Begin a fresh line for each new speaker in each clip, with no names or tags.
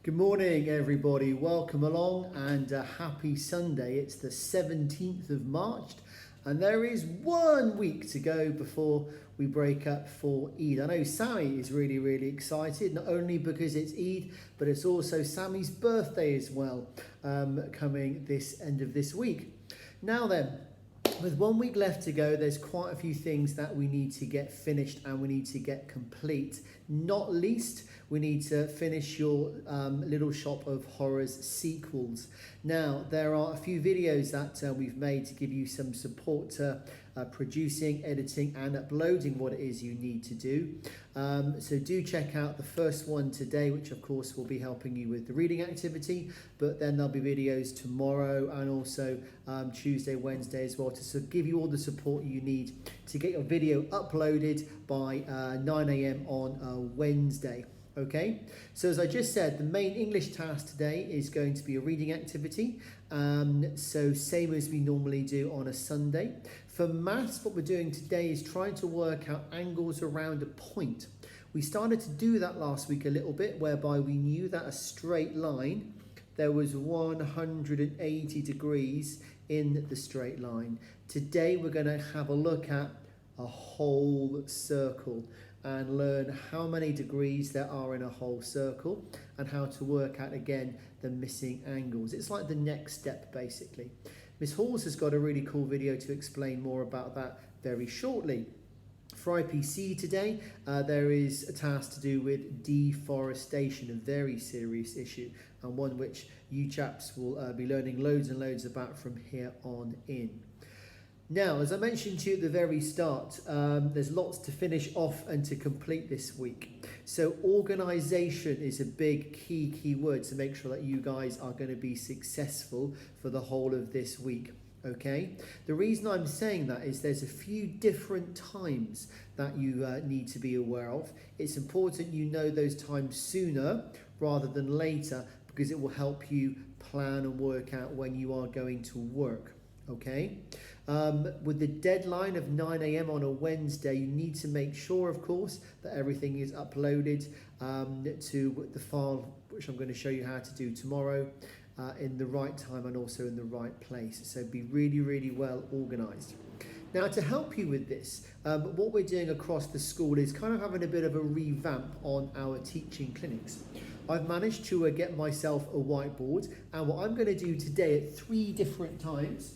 Good morning, everybody. Welcome along and happy Sunday. It's the 17th of March and there is 1 week to go before we break up for Eid. I know Sammy is really excited, not only because it's Eid, but it's also Sammy's birthday as well, coming this end of this week. Now then, with 1 week left to go, there's quite a few things that we need to get finished and we need to get complete. Not least, we need to finish your Little Shop of Horrors sequels. Now, there are a few videos that we've made to give you some support to producing, editing and uploading what it is you need to do. So do check out the first one today, which of course will be helping you with the reading activity, but then there'll be videos tomorrow and also Tuesday, Wednesday as well to give you all the support you need to get your video uploaded by 9 AM on Wednesday. Okay, so as I just said, the main English task today is going to be a reading activity. So same as we normally do on a Sunday. For maths, what we're doing today is trying to work out angles around a point. We started to do that last week a little bit, whereby we knew that a straight line, there was 180 degrees in the straight line. Today we're going to have a look at a whole circle and learn how many degrees there are in a whole circle and how to work out again the missing angles. It's like the next step basically. Miss Halls has got a really cool video to explain more about that very shortly. For IPC today, there is a task to do with deforestation, a very serious issue and one which you chaps will be learning loads and loads about from here on in. Now, as I mentioned to you at the very start, there's lots to finish off and to complete this week. So organisation is a big key word to make sure that you guys are going to be successful for the whole of this week. Okay, the reason I'm saying that is there's a few different times that you need to be aware of. It's important you know those times sooner rather than later because it will help you plan and work out when you are going to work. Okay, with the deadline of 9 AM on a Wednesday, you need to make sure, of course, that everything is uploaded to the file, which I'm going to show you how to do tomorrow, in the right time and also in the right place. So be really well organised. Now, to help you with this, what we're doing across the school is kind of having a bit of a revamp on our teaching clinics. I've managed to get myself a whiteboard, and what I'm going to do today at 3 different times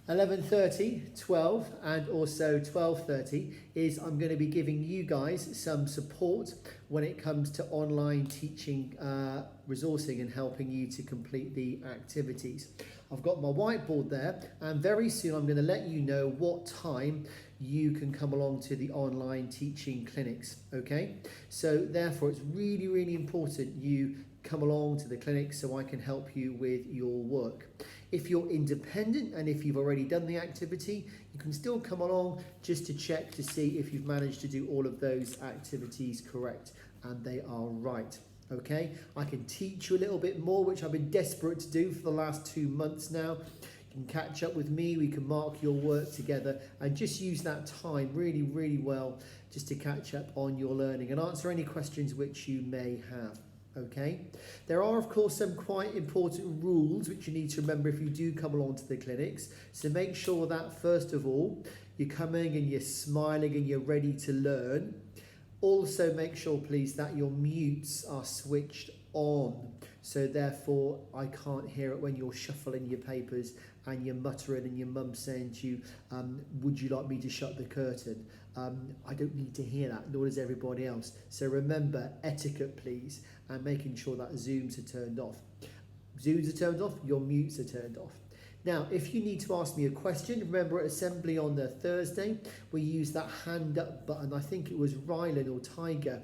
11:30, 12 and also 12:30 is I'm going to be giving you guys some support when it comes to online teaching resourcing and helping you to complete the activities. I've got my whiteboard there and very soon I'm going to let you know what time you can come along to the online teaching clinics. Okay, so therefore it's really important you come along to the clinic so I can help you with your work. If you're independent and if you've already done the activity, you can still come along just to check to see if you've managed to do all of those activities correct and they are right. Okay, I can teach you a little bit more, which I've been desperate to do for the last 2 months now. You can catch up with me, we can mark your work together and just use that time really well just to catch up on your learning and answer any questions which you may have. Okay, there are of course some quite important rules which you need to remember if you do come along to the clinics. So make sure that first of all you're coming and you're smiling and you're ready to learn. Also make sure please that your mutes are switched on, so therefore I can't hear it when you're shuffling your papers and you're muttering and your mum saying to you, would you like me to shut the curtain? I don't need to hear that, nor does everybody else. So remember etiquette please, and making sure that Zooms are turned off. Zooms are turned off, your mutes are turned off. Now, if you need to ask me a question, remember at assembly on the Thursday, we use that hand up button. I think it was Rylan or Tiger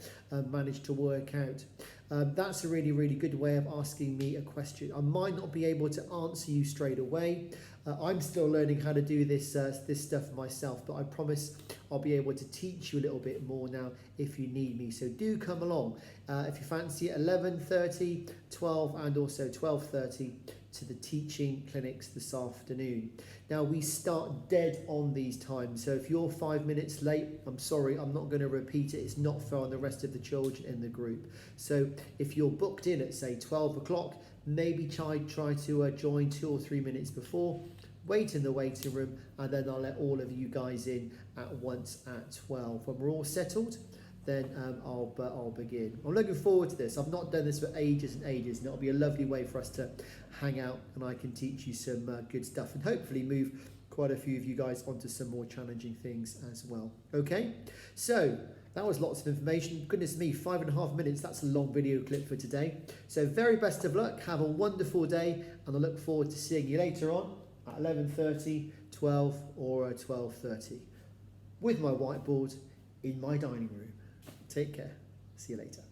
managed to work out. That's a really good way of asking me a question. I might not be able to answer you straight away. I'm still learning how to do this stuff myself, but I promise I'll be able to teach you a little bit more now if you need me. So do come along. If you fancy it, 11:30, 12 and also 12:30, to the teaching clinics this afternoon. Now we start dead on these times, so if you're 5 minutes late, I'm sorry, I'm not going to repeat it. It's not fair on the rest of the children in the group. So if you're booked in at say 12 o'clock, maybe try to join 2 or 3 minutes before, wait in the waiting room, and then I'll let all of you guys in at once at 12. When we're all settled, then I'll begin. I'm looking forward to this. I've not done this for ages and ages, and it'll be a lovely way for us to hang out, and I can teach you some good stuff, and hopefully move quite a few of you guys onto some more challenging things as well. Okay, so that was lots of information. Goodness me, 5.5 minutes. That's a long video clip for today. So very best of luck. Have a wonderful day, and I look forward to seeing you later on at 11:30, 12 or 12:30 with my whiteboard in my dining room. Take care. See you later.